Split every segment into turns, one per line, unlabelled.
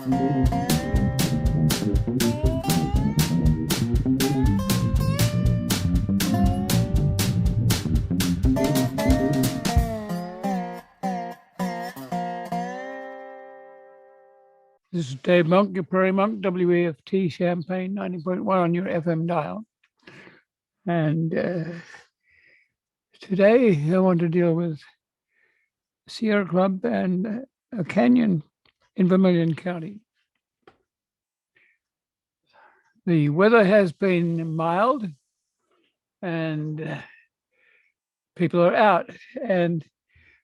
This is Dave Monk, your Prairie Monk, WEFT Champaign 90.1 on your FM dial. And today I want to deal with Sierra Club and a canyon in Vermilion County. The weather has been mild and people are out. And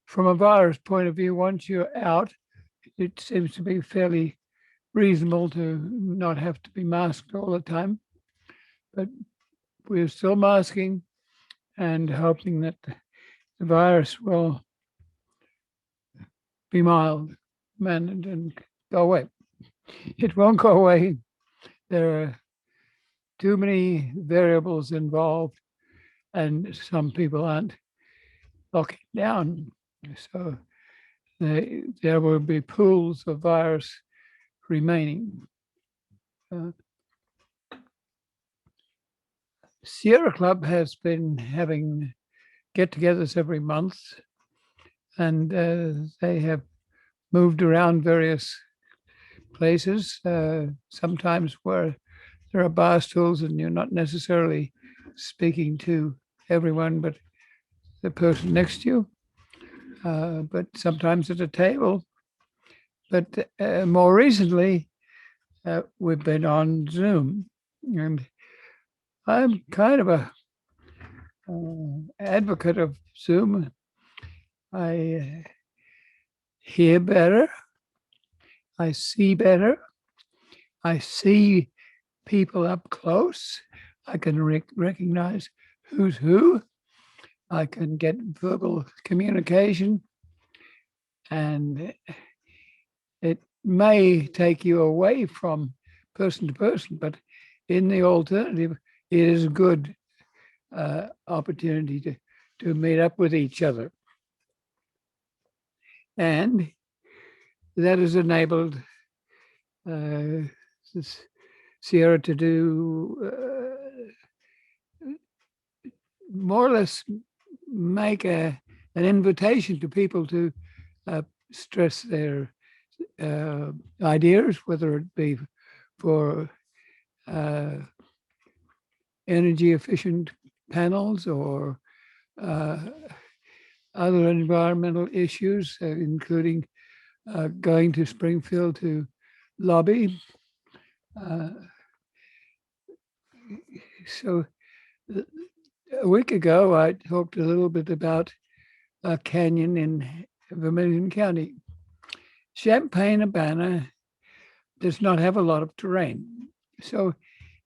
from a virus point of view, once you're out, it seems to be fairly reasonable to not have to be masked all the time. But we're still masking and hoping that the virus will be mild mannered and go away. It won't go away. There are too many variables involved, and some people aren't locking down. So there will be pools of virus remaining. Sierra Club has been having get-togethers every month, and they have moved around various places, sometimes where there are bar stools and you're not necessarily speaking to everyone but the person next to you, but sometimes at a table. But more recently, we've been on Zoom, and I'm kind of a advocate of Zoom. I hear better, I see better, I see people up close, I can recognize who's who, I can get verbal communication, and it may take you away from person to person, but in the alternative, it is a good opportunity to meet up with each other. And that has enabled Sierra to do more or less make an invitation to people to stress their ideas, whether it be for energy efficient panels or other environmental issues, including going to Springfield to lobby. So a week ago, I talked a little bit about a canyon in Vermilion County. Champaign-Urbana does not have a lot of terrain, so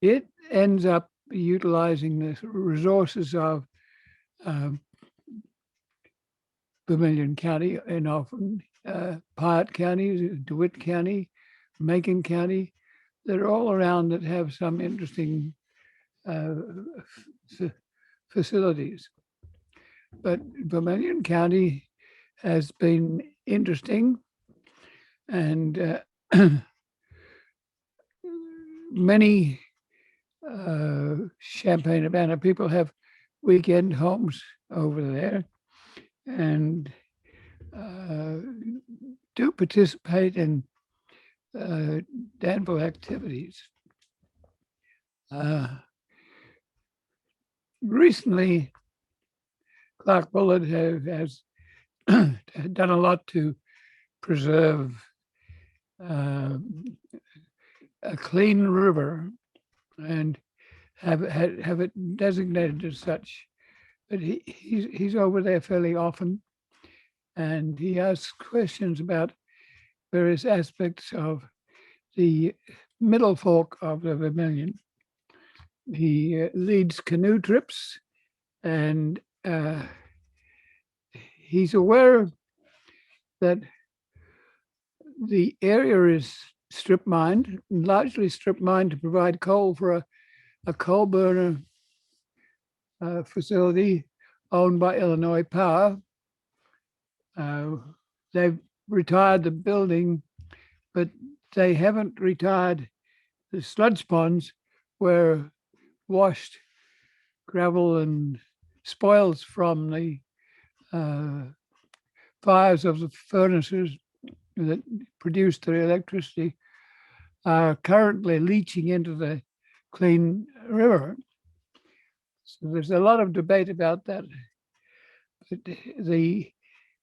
it ends up utilizing the resources of Vermilion County and often Piatt County, DeWitt County, Macon County. They're all around that have some interesting facilities. But Vermilion County has been interesting, and many Champaign-Urbana people have weekend homes over there and do participate in Danville activities. Recently, Clark Bullard has done a lot to preserve a clean river and have it designated as such. But he's over there fairly often, and he asks questions about various aspects of the middle fork of the Vermilion. He leads canoe trips, and he's aware that the area is strip mined, largely strip mined to provide coal for a coal burner facility owned by Illinois Power. They've retired the building, but they haven't retired the sludge ponds where washed gravel and spoils from the fires of the furnaces that produce the electricity are currently leaching into the clean river. So there's a lot of debate about that. But the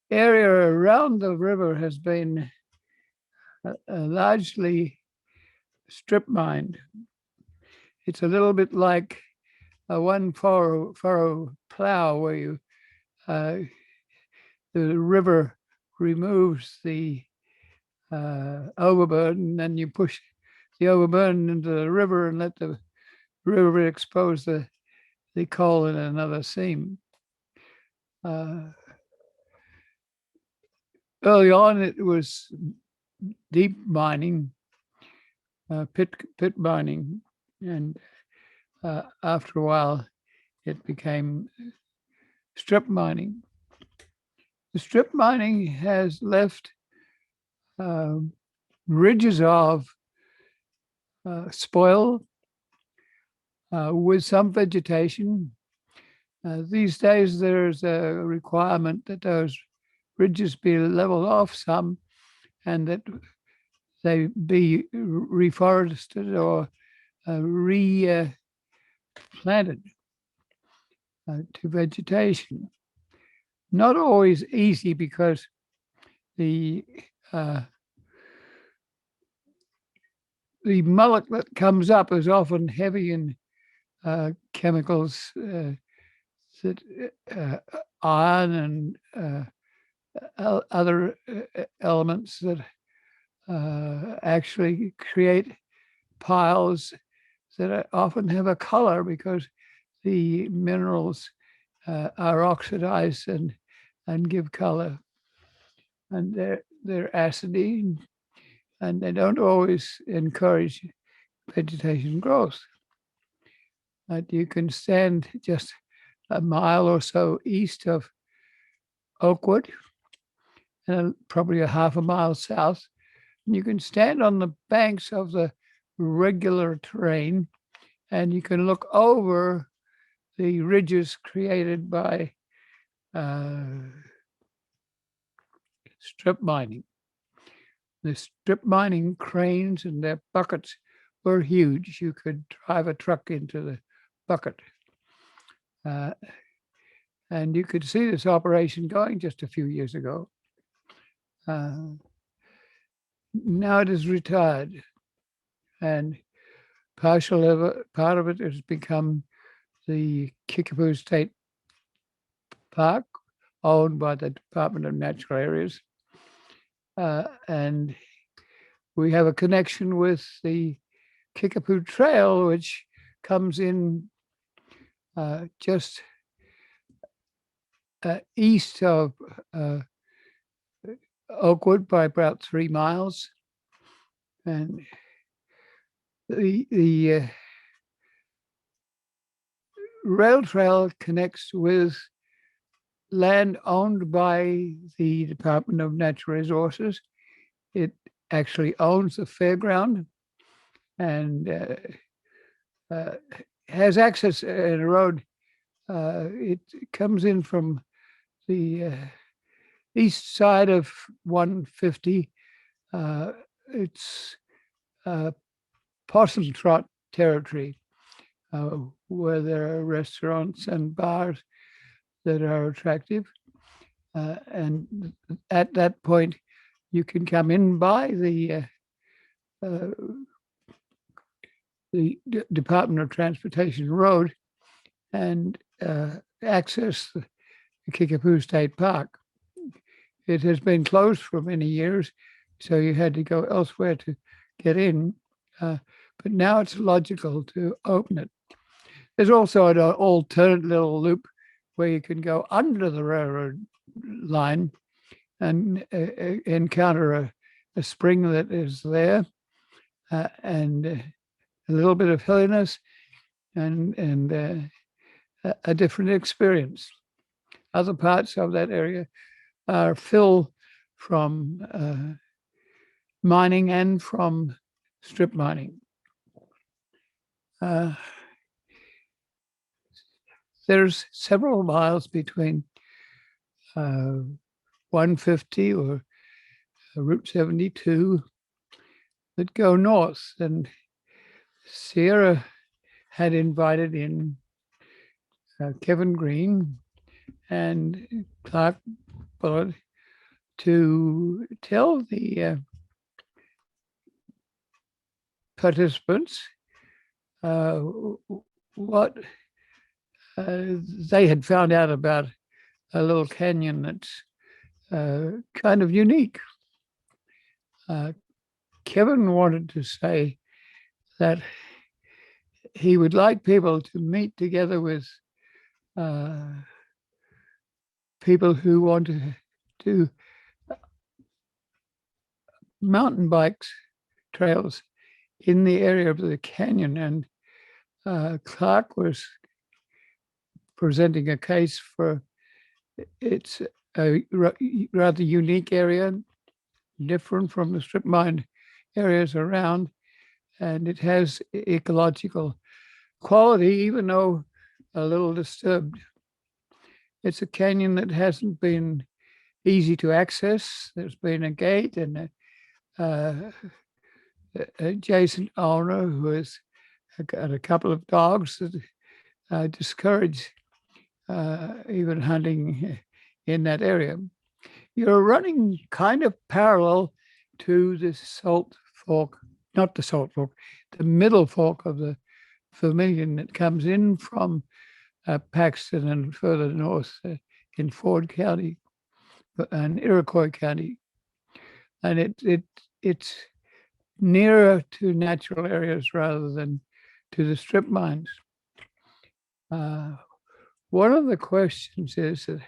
area around the river has been largely strip mined. It's a little bit like a one furrow plow where you the river removes the overburden, and then you push the overburden into the river and let the river expose the coal in another seam. Early on, it was deep mining, pit mining, and after a while, it became strip mining. The strip mining has left ridges of spoil with some vegetation. These days, there's a requirement that those ridges be leveled off some and that they be reforested or replanted to vegetation. Not always easy because the mullock that comes up is often heavy in chemicals, that iron and other elements that actually create piles that often have a color because the minerals are oxidized and give color. And they're acidy, and they don't always encourage vegetation growth. But you can stand just a mile or so east of Oakwood and probably a half a mile south. And you can stand on the banks of the regular terrain and you can look over the ridges created by strip mining. The strip mining cranes and their buckets were huge. You could drive a truck into the bucket. And you could see this operation going just a few years ago. Now it is retired, and part of it has become the Kickapoo State Park, owned by the Department of Natural Areas. And we have a connection with the Kickapoo Trail, which comes in just east of Oakwood by about 3 miles. And the rail trail connects with land owned by the Department of Natural Resources. It actually owns the fairground and has access in a road. It comes in from the east side of 150. It's Possum Trot territory, where there are restaurants and bars that are attractive. And at that point, you can come in by the Department of Transportation Road and access the Kickapoo State Park. It has been closed for many years, so you had to go elsewhere to get in. But now it's logical to open it. There's also an alternate little loop where you can go under the railroad line and encounter a spring that is there and a little bit of hilliness and a different experience. Other parts of that area are fill from mining and from strip mining. There's several miles between 150 or Route 72 that go north, and Sierra had invited in Kevin Green and Clark Bullitt to tell the participants what they had found out about a little canyon that's kind of unique. Kevin wanted to say that he would like people to meet together with people who want to do mountain bikes trails in the area of the canyon. And Clark was presenting a case for it's a rather unique area, different from the strip mine areas around, and it has ecological quality, even though a little disturbed. It's a canyon that hasn't been easy to access. There's been a gate and an adjacent owner who has got a couple of dogs that discourage even hunting in that area. You're running kind of parallel to the Salt Fork, not the Salt Fork, the middle fork of the Vermilion that comes in from Paxton and further north in Ford County and Iroquois County. And it's nearer to natural areas rather than to the strip mines. One of the questions is that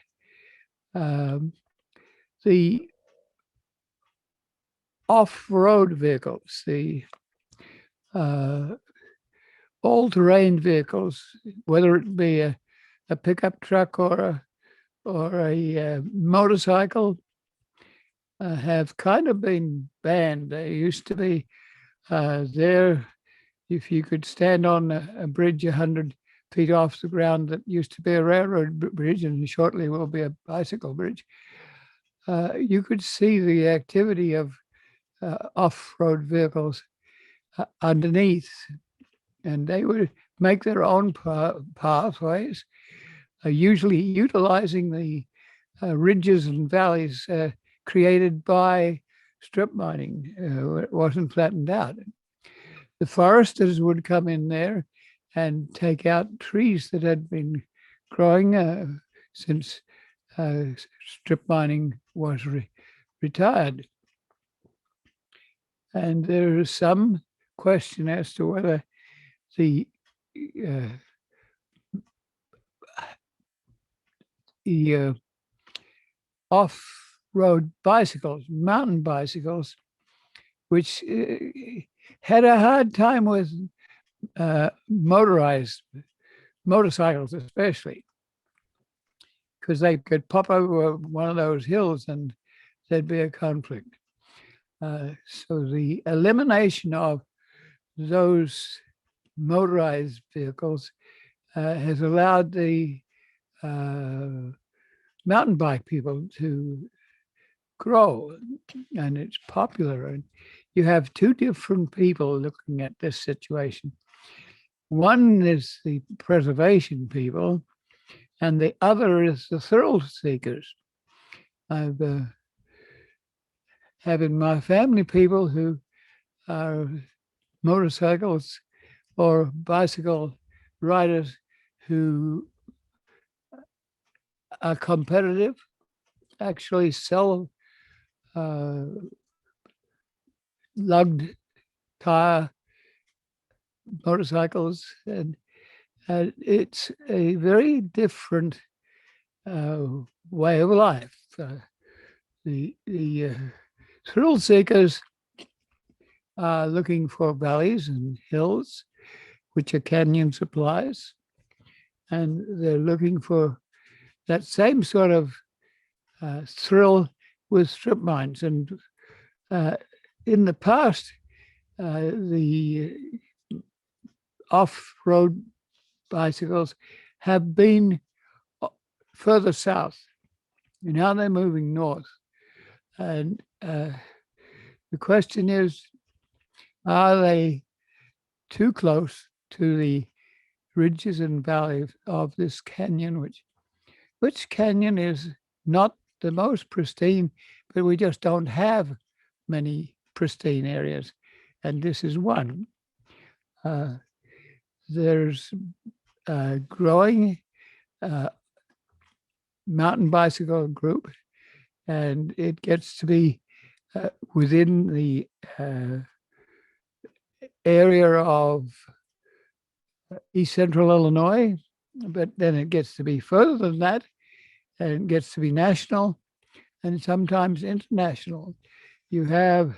the off-road vehicles, the all-terrain vehicles, whether it be a pickup truck or a motorcycle, have kind of been banned. They used to be there. If you could stand on a bridge 100 feet off the ground that used to be a railroad bridge and shortly will be a bicycle bridge, you could see the activity of off-road vehicles underneath, and they would make their own pathways, usually utilizing the ridges and valleys created by strip mining. It wasn't flattened out. The foresters would come in there and take out trees that had been growing since strip mining was retired. And there is some question as to whether the off-road bicycles, mountain bicycles, which had a hard time with motorized motorcycles, especially, because they could pop over one of those hills and there'd be a conflict. So the elimination of those motorized vehicles has allowed the mountain bike people to grow, and it's popular. And you have two different people looking at this situation. One is the preservation people, and the other is the thrill seekers. I've have in my family people who are motorcycles or bicycle riders who are competitive, actually sell lugged tire motorcycles, and it's a very different way of life. The thrill seekers are looking for valleys and hills, which a canyon supplies, and they're looking for that same sort of thrill with strip mines. And in the past, the off-road bicycles have been further south. Now they're moving north. And the question is, are they too close to the ridges and valleys of this canyon, which canyon is not the most pristine, but we just don't have many pristine areas. And this is one. There's a growing mountain bicycle group, and it gets to be within the area of East Central Illinois, but then it gets to be further than that, and it gets to be national and sometimes international. You have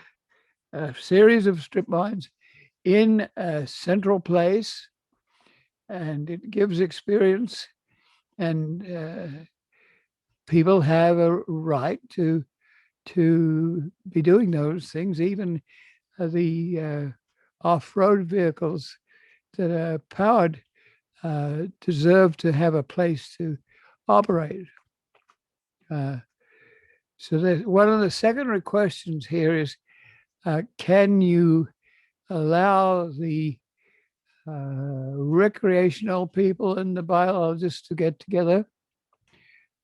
a series of strip mines in a central place, and it gives experience, and people have a right to be doing those things. Even the off-road vehicles that are powered deserve to have a place to operate. So one of the secondary questions here is, can you allow the recreational people and the biologists to get together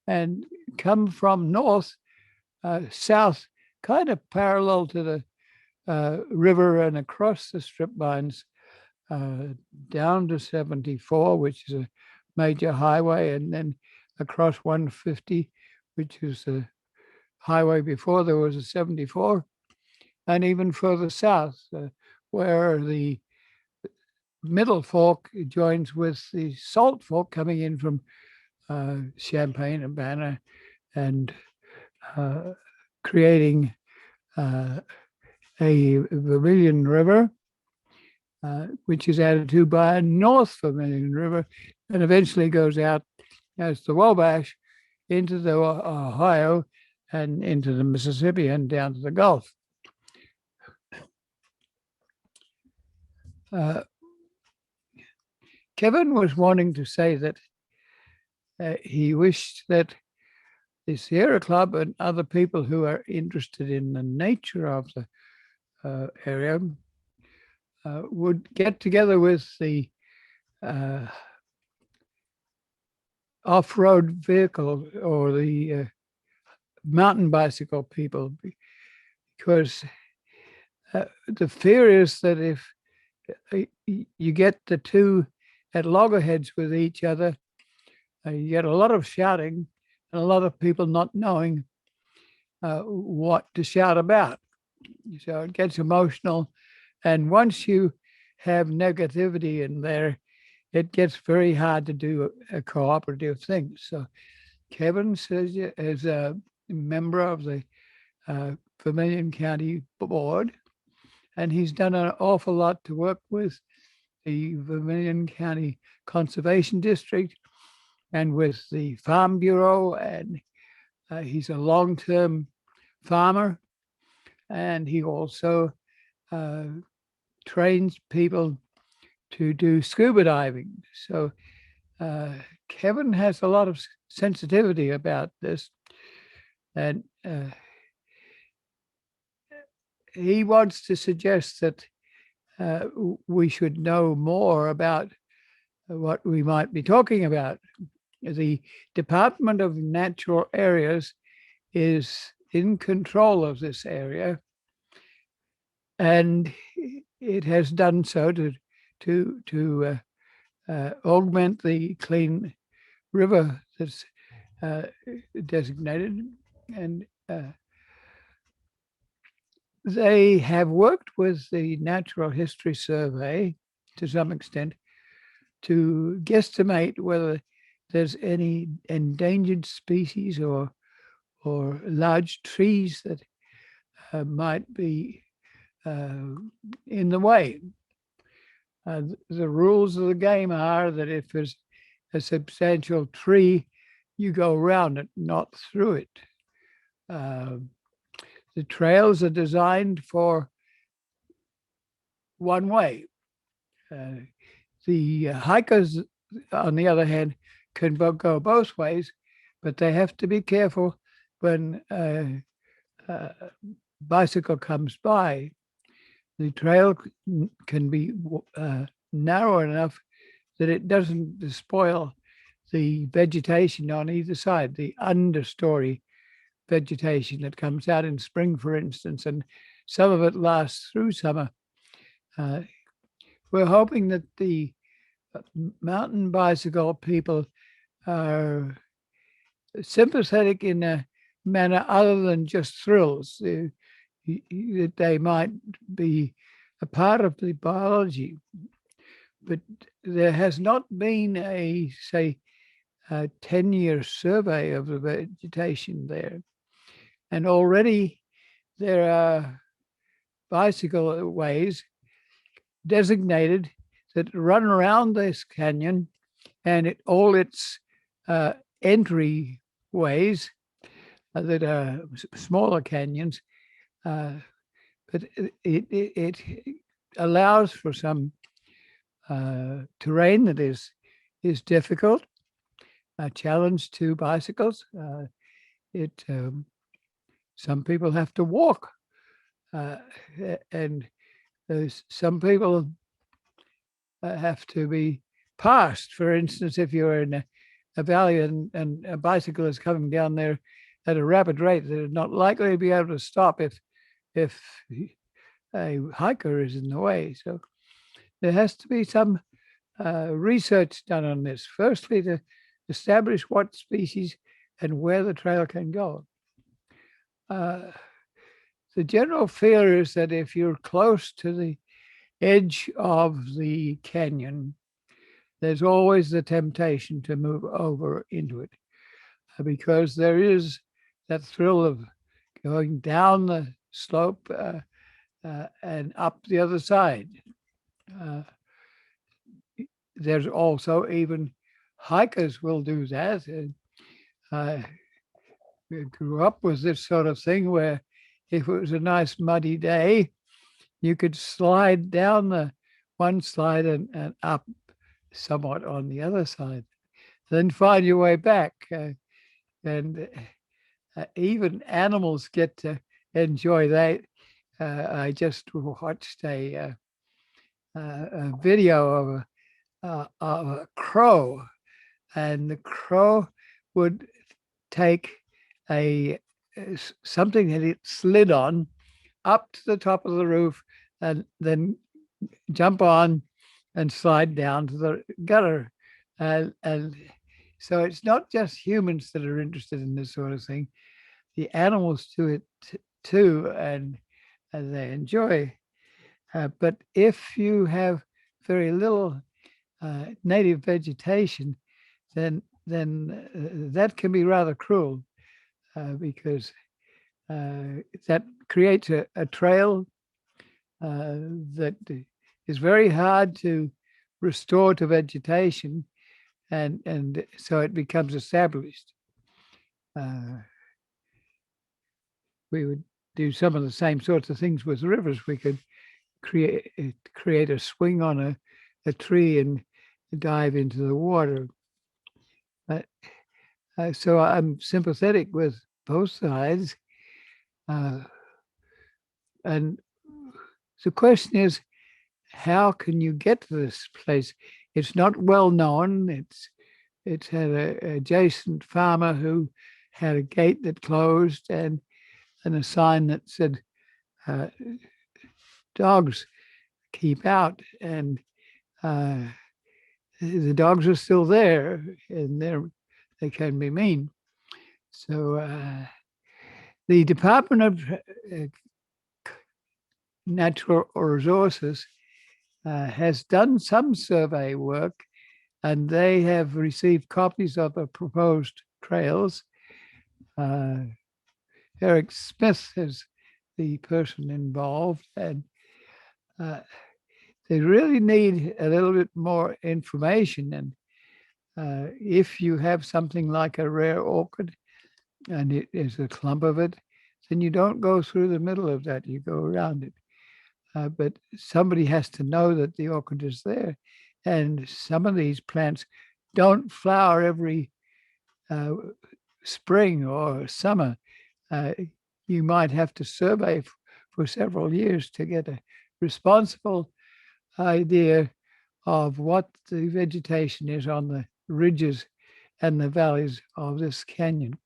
and come from north, south, kind of parallel to the river and across the strip mines down to 74, which is a major highway, and then across 150, which is a highway before there was a 74, and even further south, where the Middle Fork joins with the Salt Fork coming in from Champaign, Urbana, and creating a Vermilion River, which is added to by a North Vermilion River, and eventually goes out as the Wabash into the Ohio and into the Mississippi and down to the Gulf. Kevin was wanting to say that he wished that the Sierra Club and other people who are interested in the nature of the area would get together with the off-road vehicle or the mountain bicycle people, because the fear is that if you get the two at loggerheads with each other, you get a lot of shouting and a lot of people not knowing what to shout about. So it gets emotional. And once you have negativity in there, it gets very hard to do a cooperative thing. So Kevin says, as a member of the Vermilion County Board, and he's done an awful lot to work with the Vermilion County Conservation District and with the Farm Bureau, and he's a long-term farmer, and he also trains people to do scuba diving. So Kevin has a lot of sensitivity about this, and he wants to suggest that we should know more about what we might be talking about. The Department of Natural Areas is in control of this area, and it has done so to augment the clean river that's designated, and they have worked with the Natural History Survey to some extent to guesstimate whether there's any endangered species or large trees that might be in the way. The rules of the game are that if there's a substantial tree, you go around it, not through it. The trails are designed for one way. The hikers, on the other hand, can go both ways, but they have to be careful when a bicycle comes by. The trail can be narrow enough that it doesn't spoil the vegetation on either side, the understory vegetation that comes out in spring, for instance, and some of it lasts through summer. We're hoping that the mountain bicycle people are sympathetic in a manner other than just thrills, that they might be a part of the biology. But there has not been a, say, a 10-year survey of the vegetation there. And already there are bicycle ways designated that run around this canyon, and all its entry ways that are smaller canyons, but it allows for some terrain that is difficult, a challenge to bicycles. Some people have to walk, and some people have to be passed. For instance, if you're in a valley and a bicycle is coming down there at a rapid rate, they're not likely to be able to stop if a hiker is in the way. So there has to be some research done on this. Firstly, to establish what species and where the trail can go. The general fear is that if you're close to the edge of the canyon, there's always the temptation to move over into it, because there is that thrill of going down the slope and up the other side. There's also even hikers will do that. I grew up with this sort of thing where if it was a nice muddy day, you could slide down the one slide and up somewhat on the other side, then find your way back. And even animals get to enjoy that. I just watched a video of a crow, and the crow would take something that it slid on up to the top of the roof and then jump on and slide down to the gutter. And so it's not just humans that are interested in this sort of thing. The animals do it too, and they enjoy. But if you have very little native vegetation, then that can be rather cruel, because that creates a trail that is very hard to restore to vegetation, and so it becomes established. We would do some of the same sorts of things with rivers. We could create a swing on a tree and dive into the water. So I'm sympathetic with both sides. And the question is, how can you get to this place? It's not well known. It's had an adjacent farmer who had a gate that closed and a sign that said, dogs keep out. And the dogs are still there, and they can be mean. So the Department of Natural Resources has done some survey work, and they have received copies of the proposed trails. Eric Smith is the person involved, and they really need a little bit more information. And if you have something like a rare orchid and it is a clump of it, then you don't go through the middle of that, you go around it. but somebody has to know that the orchid is there. And some of these plants don't flower every spring or summer. Uh, you might have to survey for several years to get a responsible idea of what the vegetation is on the ridges and the valleys of this canyon.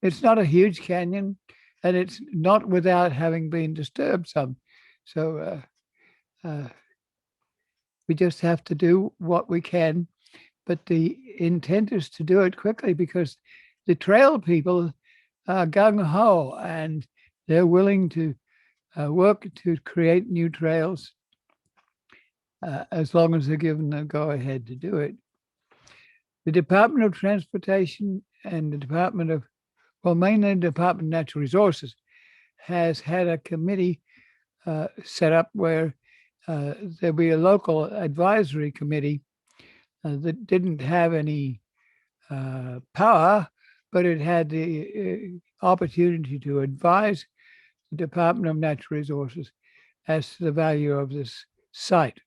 It's not a huge canyon, and it's not without having been disturbed some. So we just have to do what we can. But the intent is to do it quickly because the trail people are gung ho and they're willing to work to create new trails as long as they're given the go ahead to do it. The Department of Transportation and the Department of, well, mainly the Department of Natural Resources has had a committee set up where there'll be a local advisory committee that didn't have any power, but it had the opportunity to advise the Department of Natural Resources as to the value of this site.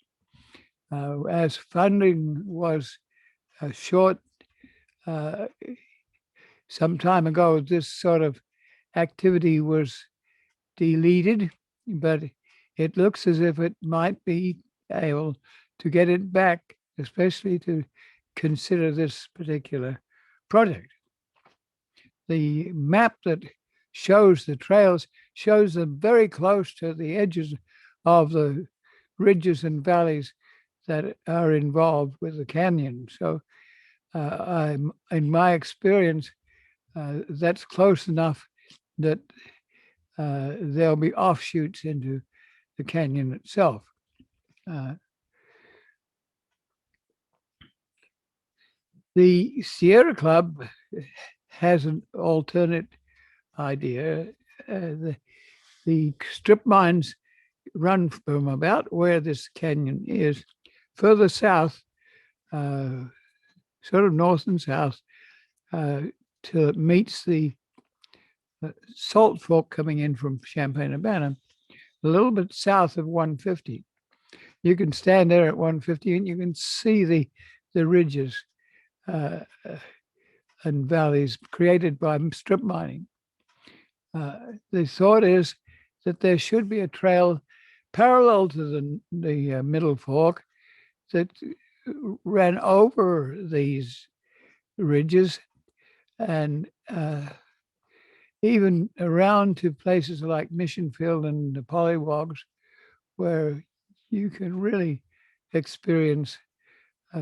As funding was short some time ago, this sort of activity was deleted, but it looks as if it might be able to get it back, especially to consider this particular project. The map that shows the trails shows them very close to the edges of the ridges and valleys that are involved with the canyon. So in my experience, that's close enough that there'll be offshoots into the canyon itself. The Sierra Club has an alternate idea. The strip mines run from about where this canyon is, further south, sort of north and south, till it meets the Salt Fork coming in from Champaign-Urbana, a little bit south of 150. You can stand there at 150 and you can see the ridges and valleys created by strip mining. The thought is that there should be a trail parallel to the Middle Fork that ran over these ridges and even around to places like Mission Field and the Pollywogs, where you can really experience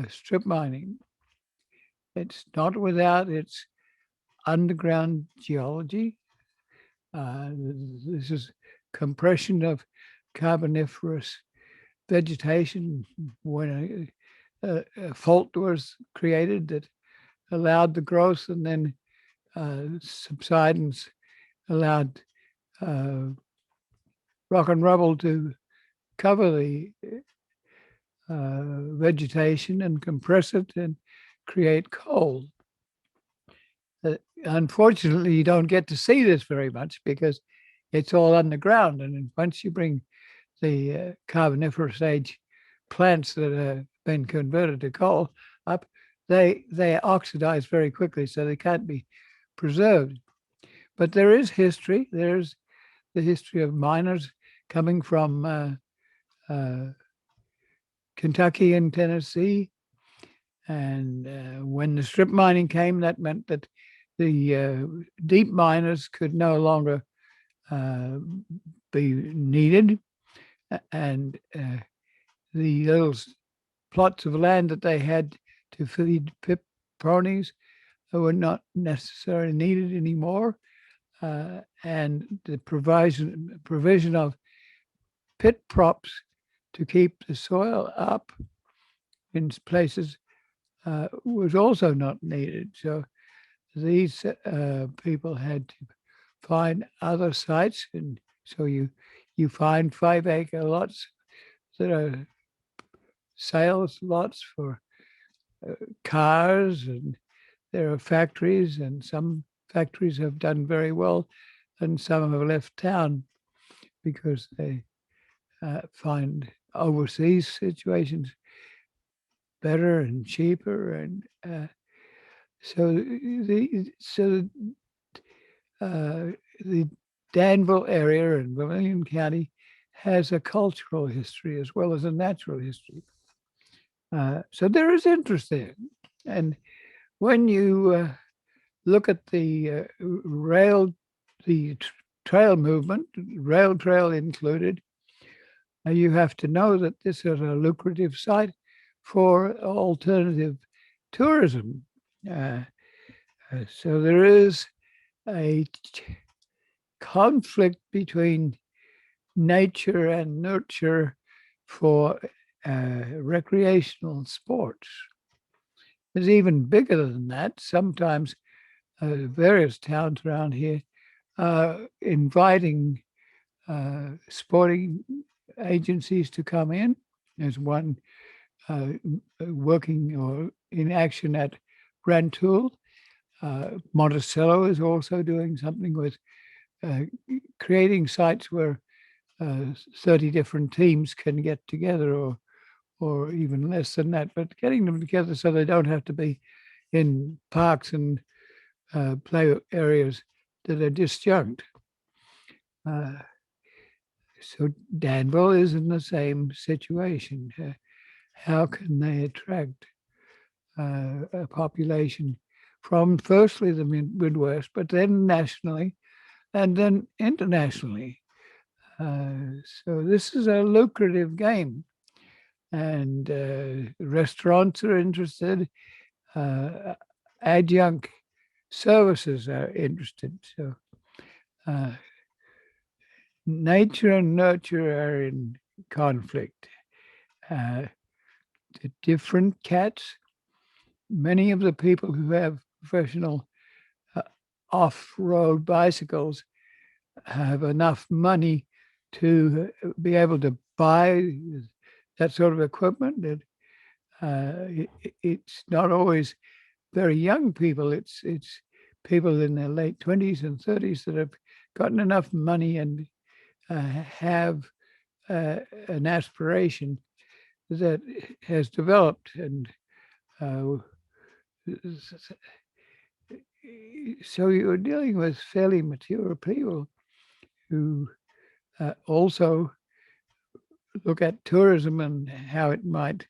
strip mining. It's not without its underground geology. This is compression of carboniferous vegetation when a fault was created that allowed the growth, and then subsidence allowed rock and rubble to cover the vegetation and compress it and create coal. Unfortunately, you don't get to see this very much because it's all underground. And once you bring the Carboniferous age plants that have been converted to coal up, they oxidize very quickly, so they can't be preserved. But there is history. There's the history of miners coming from Kentucky and Tennessee. And when the strip mining came, that meant that the deep miners could no longer be needed. And the little plots of land that they had to feed pip ponies were not necessarily needed anymore. And the provision of pit props to keep the soil up in places was also not needed. So these people had to find other sites, and so you find 5-acre lots that are sales lots for cars, and there are factories, and some factories have done very well, and some have left town because they find overseas situations better and cheaper, and so uh, the Danville area in Vermilion County has a cultural history as well as a natural history. So there is interest there, and when you look at the trail movement, rail trail included, you have to know that this is a lucrative site for alternative tourism. So there is a conflict between nature and nurture for recreational sports. It's even bigger than that. Sometimes various towns around here inviting sporting agencies to come in. There's one working or in action at Rantoul. Monticello is also doing something with creating sites where 30 different teams can get together, or even less than that, but getting them together so they don't have to be in parks and play areas that are disjunct. So Danville is in the same situation. How can they attract a population from firstly the Midwest, but then nationally and then internationally? So this is a lucrative game, and restaurants are interested. Adjunct services are interested. So nature and nurture are in conflict. The different cats, many of the people who have professional off-road bicycles have enough money to be able to buy that sort of equipment. That it's not always very young people. It's people in their late 20s and 30s that have gotten enough money and have an aspiration that has developed. And so you're dealing with fairly mature people who also look at tourism and how it might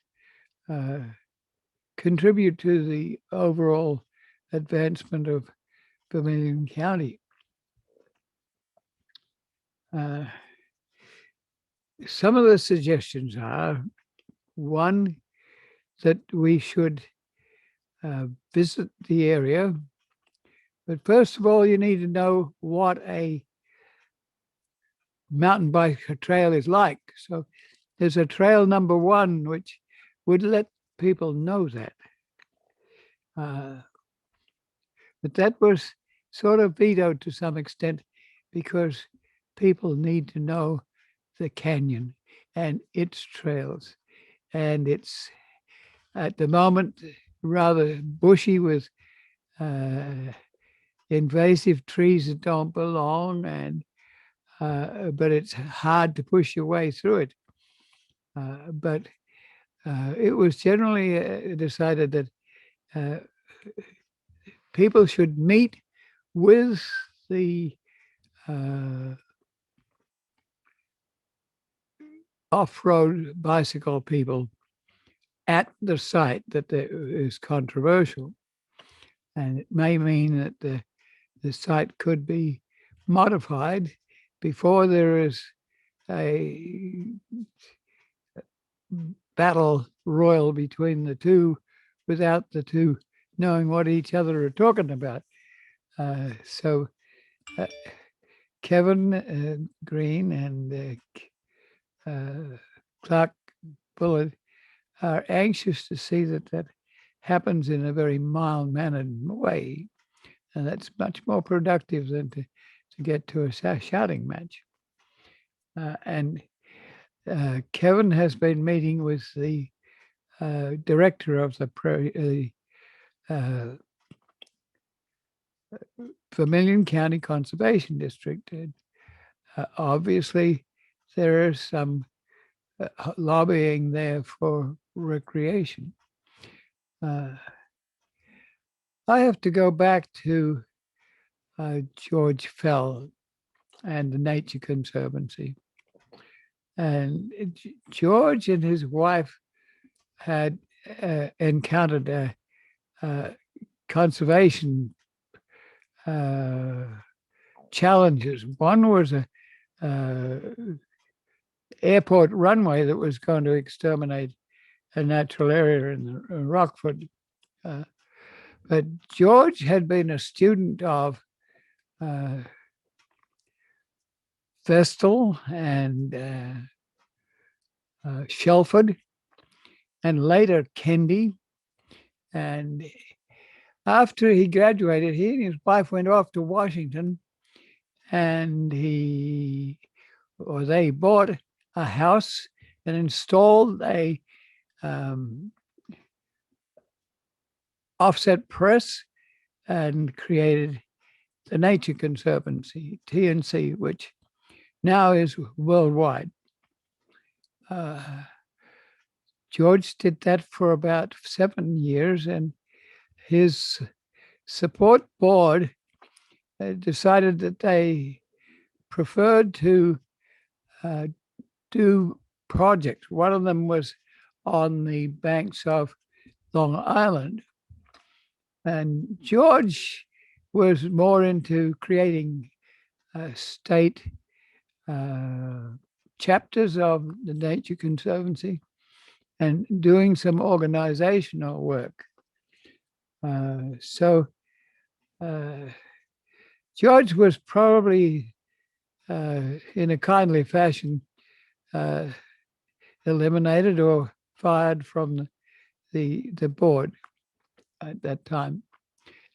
contribute to the overall advancement of Vermilion County. Some of the suggestions are, one, that we should visit the area. But first of all, you need to know what a mountain bike trail is like. So there's a trail number one, which would let people know that. But that was sort of vetoed to some extent because people need to know the canyon and its trails. And it's at the moment rather bushy with invasive trees that don't belong, and but it's hard to push your way through it. But it was generally decided that people should meet with the off-road bicycle people at the site that is controversial. And it may mean that the site could be modified before there is a battle royal between the two without the two knowing what each other are talking about. So Kevin Green and Clark Bullard are anxious to see that happens in a very mild-mannered way. And that's much more productive than to get to a shouting match. And Kevin has been meeting with the director of the Vermilion County Conservation District. And, obviously, there are some lobbying there for recreation. I have to go back to George Fell and the Nature Conservancy. And George and his wife had encountered conservation challenges. One was a airport runway that was going to exterminate a natural area in Rockford. But George had been a student of Vestal and Shelford, and later Kendi. And after he graduated, he and his wife went off to Washington, and they bought a house and installed a offset press and created the Nature Conservancy, TNC, which now is worldwide. George did that for about 7 years, and his support board decided that they preferred to do projects. One of them was on the banks of Long Island. And George was more into creating state chapters of the Nature Conservancy and doing some organizational work. So George was probably, in a kindly fashion, eliminated or fired from the board at that time.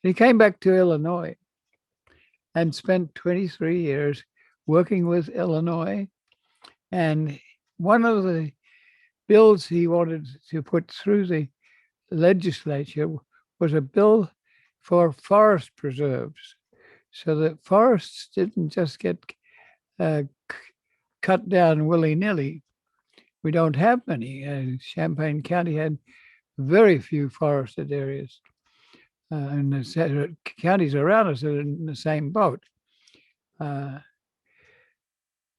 He came back to Illinois and spent 23 years working with Illinois. And one of the bills he wanted to put through the legislature was a bill for forest preserves, so that forests didn't just get cut down willy-nilly. We don't have many. Champaign County had very few forested areas. And the counties around us are in the same boat.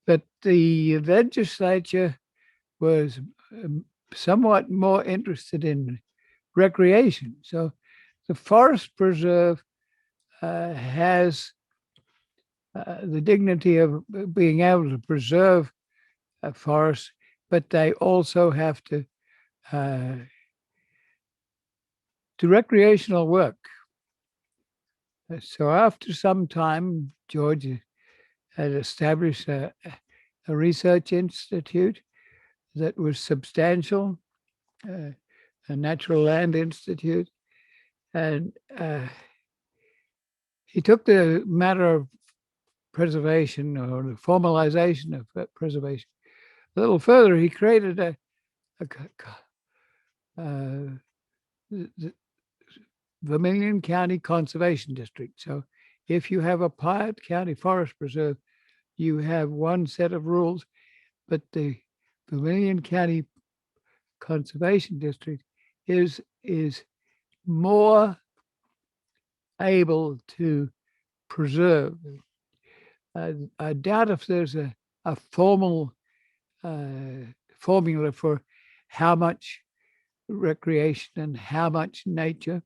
But the legislature was somewhat more interested in recreation. So the forest preserve has the dignity of being able to preserve a forest, but they also have to do recreational work. So after some time, George had established a research institute that was substantial, a Natural Land Institute. And he took the matter of preservation or the formalization of preservation a little further. He created the Vermilion County Conservation District. So if you have a Piatt County Forest Preserve, you have one set of rules, but the Vermilion County Conservation District is more able to preserve. I doubt if there's a formal formula for how much recreation and how much nature,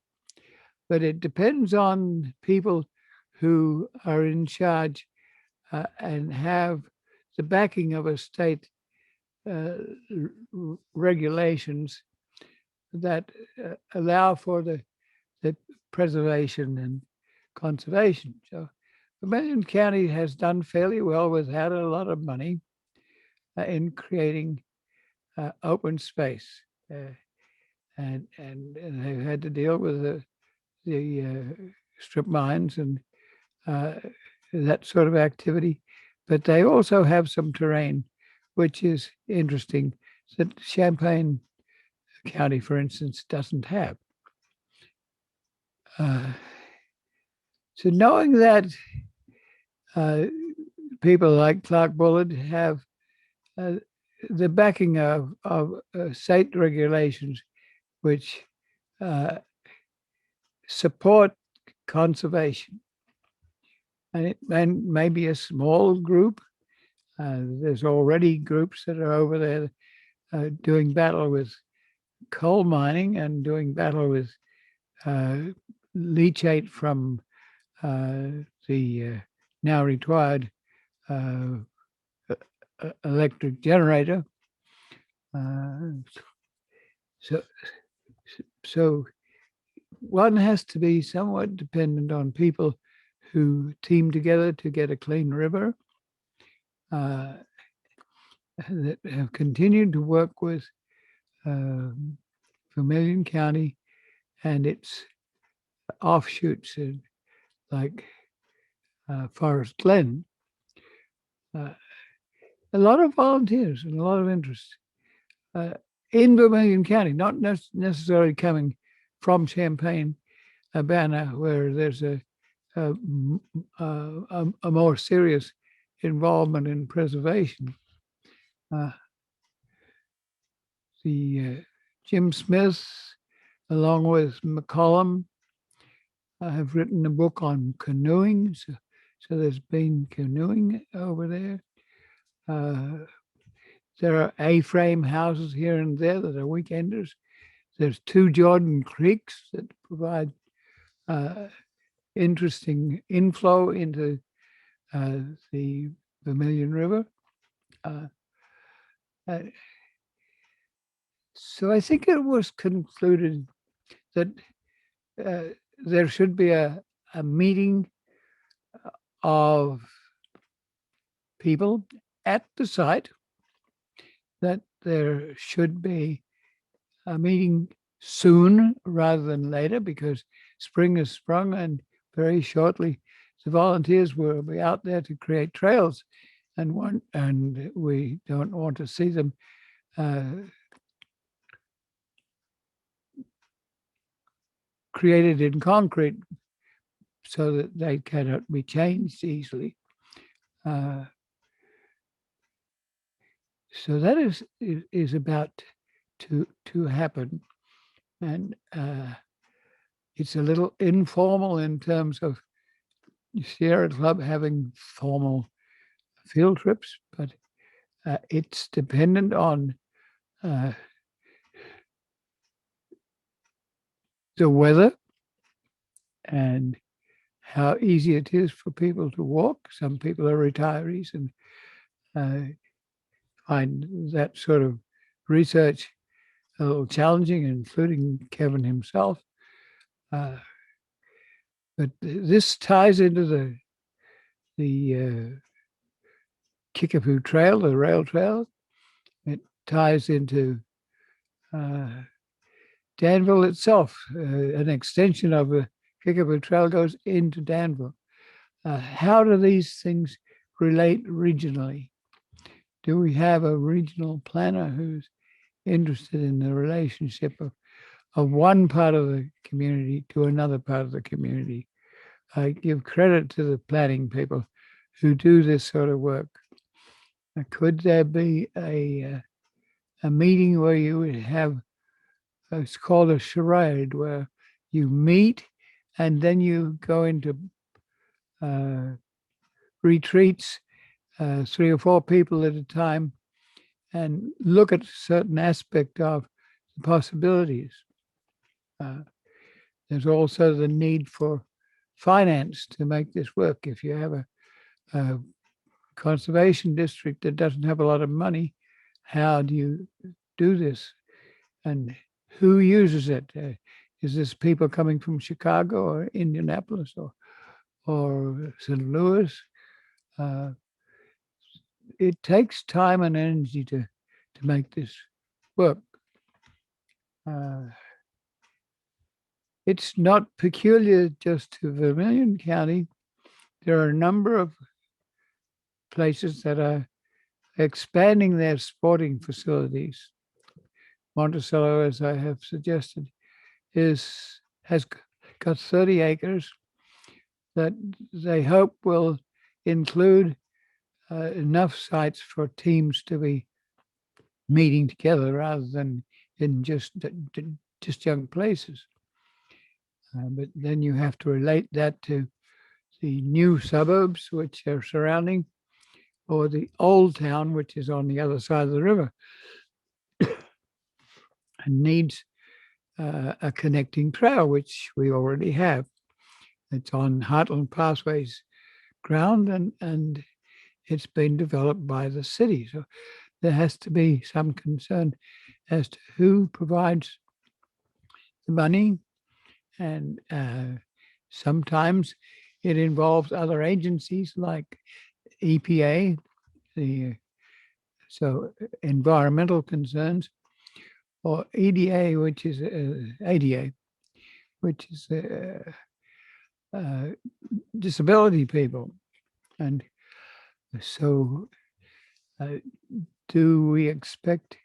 but it depends on people who are in charge and have the backing of a state regulations that allow for the preservation and conservation. So Vermilion County has done fairly well without a lot of money in creating open space, and they've had to deal with the strip mines and that sort of activity, but they also have some terrain which is interesting that Champaign County, for instance, doesn't have. So knowing that people like Clark Bullard have the backing of state regulations which support conservation. And it may be a small group. There's already groups that are over there doing battle with coal mining and doing battle with leachate from the now retired electric generator. So one has to be somewhat dependent on people who team together to get a clean river, that have continued to work with Vermilion County and its offshoots like Forest Glen. A lot of volunteers and a lot of interest in Vermilion County, not necessarily coming from Champaign-Urbana, where there's a more serious involvement in preservation. The Jim Smith, along with McCollum, have written a book on canoeing. So there's been canoeing over there. There are A-frame houses here and there that are weekenders. There's 2 Jordan Creeks that provide interesting inflow into the Vermilion River. So I think it was concluded that there should be a meeting of people at the site, that there should be a meeting soon rather than later, because spring has sprung and very shortly the volunteers will be out there to create trails, and we don't want to see them created in concrete so that they cannot be changed easily. So that is about to happen, and it's a little informal in terms of Sierra Club having formal field trips, but it's dependent on the weather and how easy it is for people to walk. Some people are retirees and find that sort of research a little challenging, including Kevin himself. But this ties into the Kickapoo Trail, the rail trail. It ties into Danville itself. An extension of the Kickapoo Trail goes into Danville. How do these things relate regionally? Do we have a regional planner who's interested in the relationship of one part of the community to another part of the community? I give credit to the planning people who do this sort of work. Could there be a meeting where you would have, it's called a charade, where you meet and then you go into retreats, 3 or 4 people at a time, and look at a certain aspect of the possibilities. There's also the need for finance to make this work. If you have a conservation district that doesn't have a lot of money, how do you do this? And who uses it? Is this people coming from Chicago or Indianapolis or St. Louis? It takes time and energy to make this work. It's not peculiar just to Vermilion County. There are a number of places that are expanding their sporting facilities. Monticello, as I have suggested, has got 30 acres that they hope will include enough sites for teams to be meeting together rather than in just young places. But then you have to relate that to the new suburbs which are surrounding, or the old town which is on the other side of the river and needs a connecting trail, which we already have. It's on Heartland Pathways ground, and it's been developed by the city. So there has to be some concern as to who provides the money, and sometimes it involves other agencies like EPA, the so environmental concerns, or EDA, which is ADA, which is disability people. And so, do we expect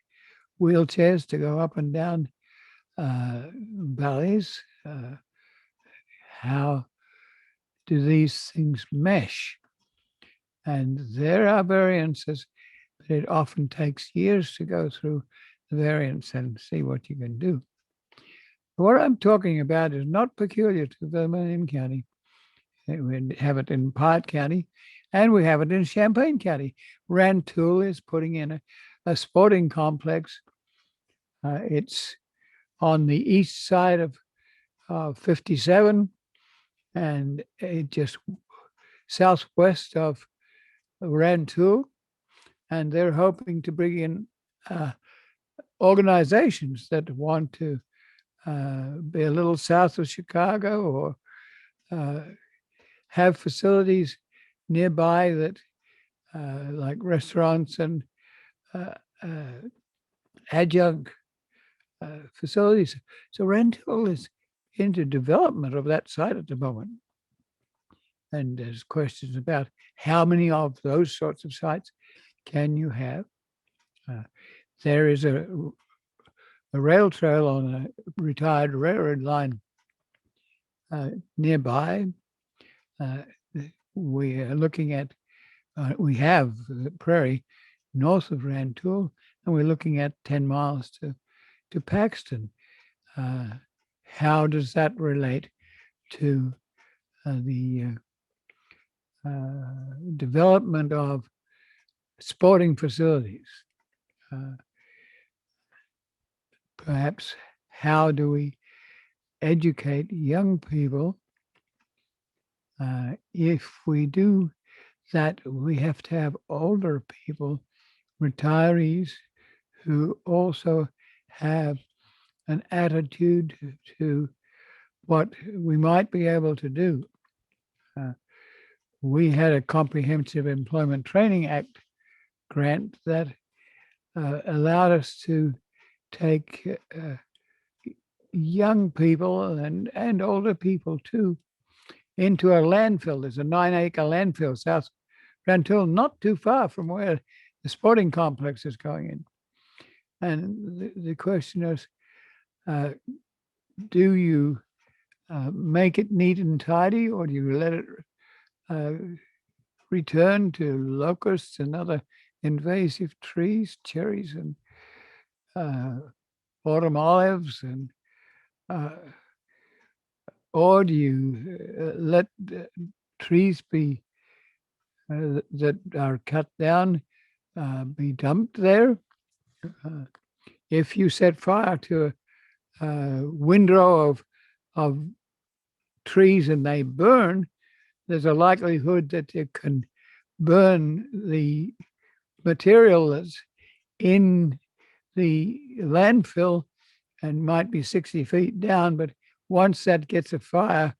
wheelchairs to go up and down valleys? How do these things mesh? And there are variances, but it often takes years to go through the variance and see what you can do. What I'm talking about is not peculiar to Vermilion County. We have it in Piatt County, and we have it in Champaign County. Rantoul is putting in a sporting complex. It's on the east side of 57, and it just southwest of Rantoul, and they're hoping to bring in organizations that want to be a little south of Chicago, or have facilities nearby that like restaurants and adjunct facilities. So Rantoul is into development of that site at the moment. And there's questions about how many of those sorts of sites can you have. There is a rail trail on a retired railroad line nearby. We are looking at, we have the Prairie north of Rantoul, and we're looking at 10 miles to Paxton. How does that relate to the development of sporting facilities? Perhaps how do we educate young people? If we do that, we have to have older people, retirees, who also have an attitude to what we might be able to do. We had a Comprehensive Employment Training Act grant that allowed us to take young people and older people too into a landfill. There's a 9-acre landfill south Rantoul, not too far from where the sporting complex is going in. And the question is, do you make it neat and tidy, or do you let it return to locusts and other invasive trees, cherries and autumn olives, and or do you let trees be that are cut down be dumped there? If you set fire to a windrow of trees and they burn, there's a likelihood that you can burn the material that's in the landfill and might be 60 feet down, but once that gets a fire,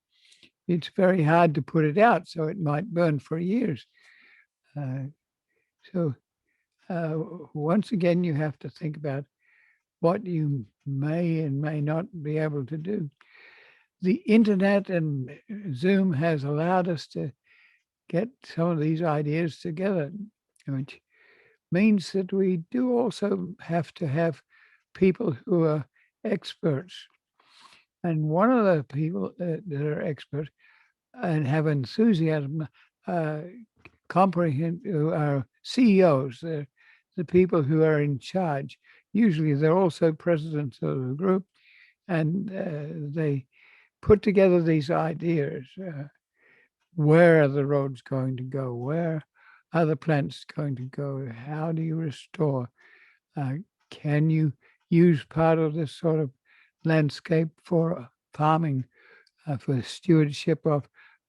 it's very hard to put it out, so it might burn for years. So once again, you have to think about what you may and may not be able to do. The internet and Zoom has allowed us to get some of these ideas together, which means that we do also have to have people who are experts. And one of the people that are experts and have enthusiasm, comprehend, are CEOs. the people who are in charge. Usually they're also presidents of the group, and they put together these ideas. Where are the roads going to go? Where are the plants going to go? How do you restore? Uh, can you use part of this sort of landscape for farming, for stewardship of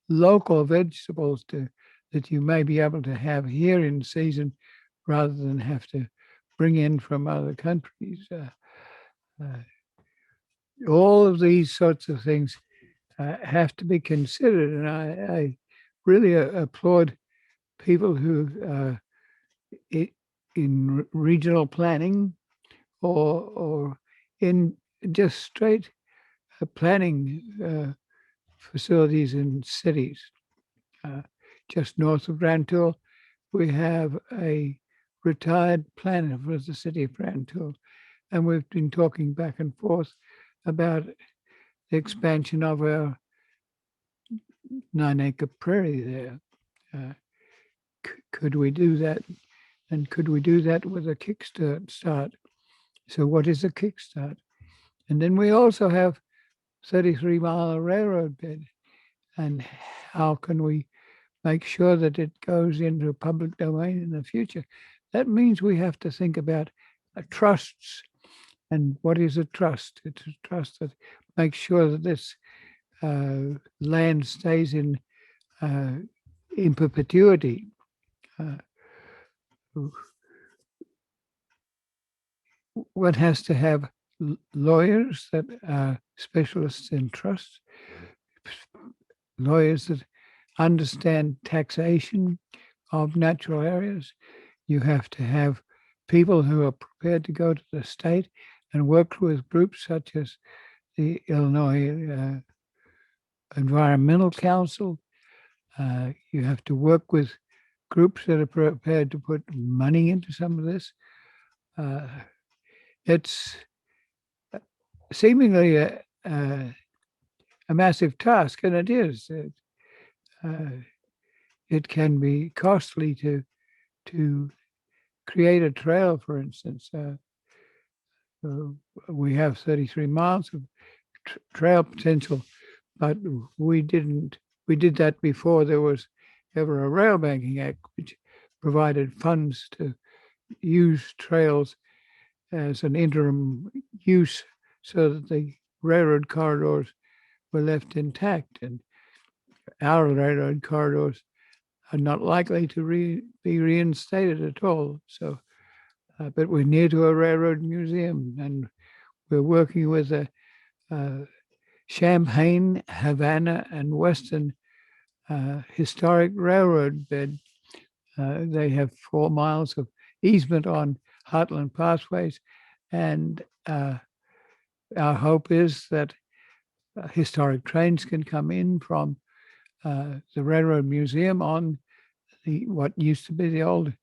local vegetables that you may be able to have here in season rather than have to bring in from other countries? All of these sorts of things have to be considered. And I really applaud people who, in regional planning or in just straight planning facilities in cities. Just north of Rantoul, we have a retired planner for the city of Rantoul, and we've been talking back and forth about the expansion of our 9-acre prairie there. Could we do that? And could we do that with a kickstart? So what is a kickstart? And then we also have 33-mile railroad bed. And how can we make sure that it goes into public domain in the future? That means we have to think about trusts. And what is a trust? It's a trust that makes sure that this land stays in perpetuity. One has to have lawyers that are specialists in trusts, lawyers that understand taxation of natural areas. You have to have people who are prepared to go to the state and work with groups such as the Illinois Environmental Council. You have to work with groups that are prepared to put money into some of this. It's seemingly a massive task, and it is. It can be costly to create a trail, for instance. We have 33 miles of trail potential, but we did that before there was ever a Rail Banking Act, which provided funds to use trails as an interim use so that the railroad corridors were left intact. And our railroad corridors are not likely to be reinstated at all. So, but we're near to a railroad museum, and we're working with a Champaign, Havana, and Western historic railroad bed. They have 4 miles of easement on Heartland Pathways, and our hope is that historic trains can come in from the Railroad Museum on what used to be the old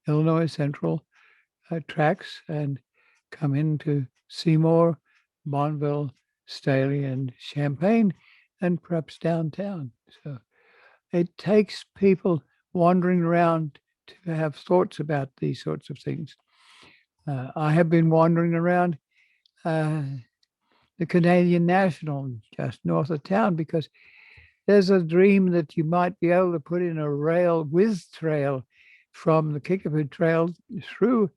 Illinois Central tracks and come into Seymour, Bonneville, Staley, and Champaign, and perhaps downtown. So it takes people wandering around to have thoughts about these sorts of things. I have been wandering around the Canadian National just north of town because there's a dream that you might be able to put in a rail with trail from the Kickapoo Trail through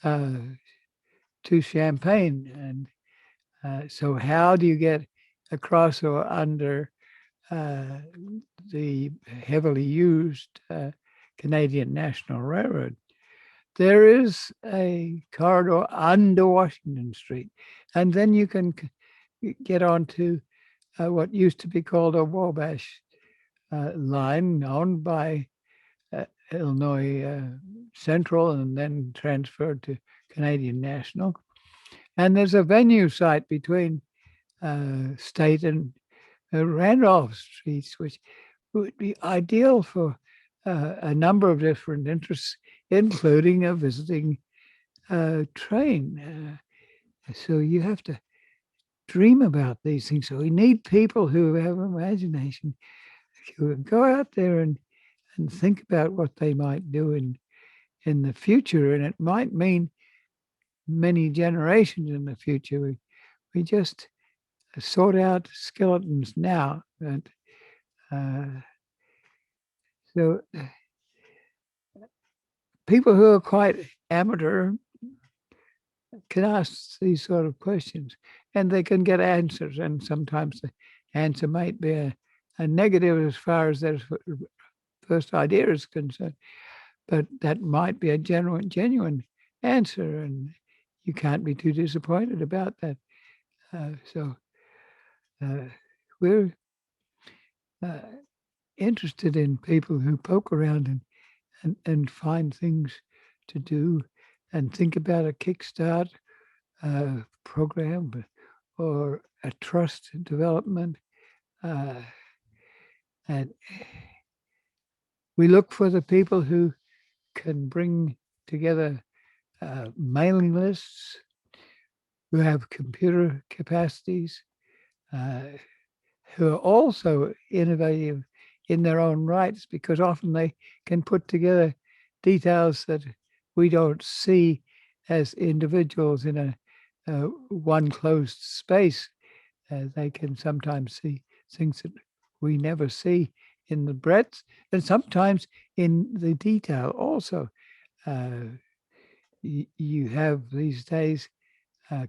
to Champaign. And so how do you get across or under the heavily used Canadian National Railroad? There is a corridor under Washington Street, and then you can get onto what used to be called a Wabash line owned by Illinois Central and then transferred to Canadian National. And there's a venue site between State and Randolph Streets, which would be ideal for a number of different interests, including a visiting train. So you have to dream about these things. So we need people who have imagination, who go out there and think about what they might do in the future, and it might mean many generations in the future. We just sort out skeletons now. And so people who are quite amateur can ask these sort of questions and they can get answers. And sometimes the answer might be a negative as far as their first idea is concerned, but that might be a genuine answer. And you can't be too disappointed about that. So we're interested in people who poke around and find things to do and think about a kickstart program or a trust development. And we look for the people who can bring together mailing lists, who have computer capacities, who are also innovative in their own rights, because often they can put together details that we don't see as individuals in a one closed space. They can sometimes see things that we never see in the breadth, and sometimes in the detail also. You have these days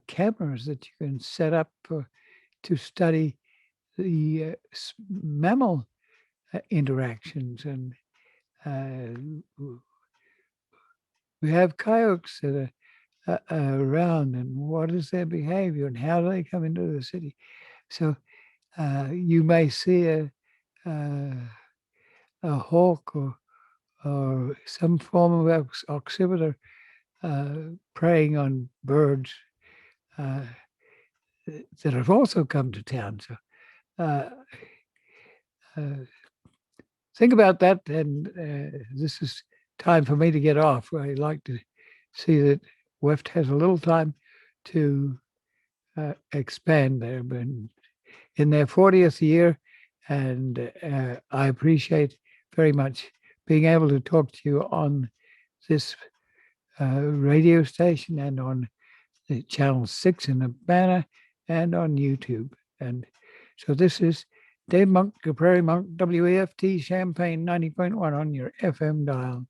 cameras that you can set up to study the mammal interactions, and we have coyotes that are around, and what is their behavior and how do they come into the city. So you may see a hawk or some form of occipitor preying on birds that have also come to town. So think about that, and this is time for me to get off. I like to see that WEFT has a little time to expand. They've been in their 40th year, and I appreciate very much being able to talk to you on this radio station and on the Channel 6 in Urbana and on YouTube. And so this is Dave Monk, Prairie Monk, WAFT Champaign 90.1 on your FM dial.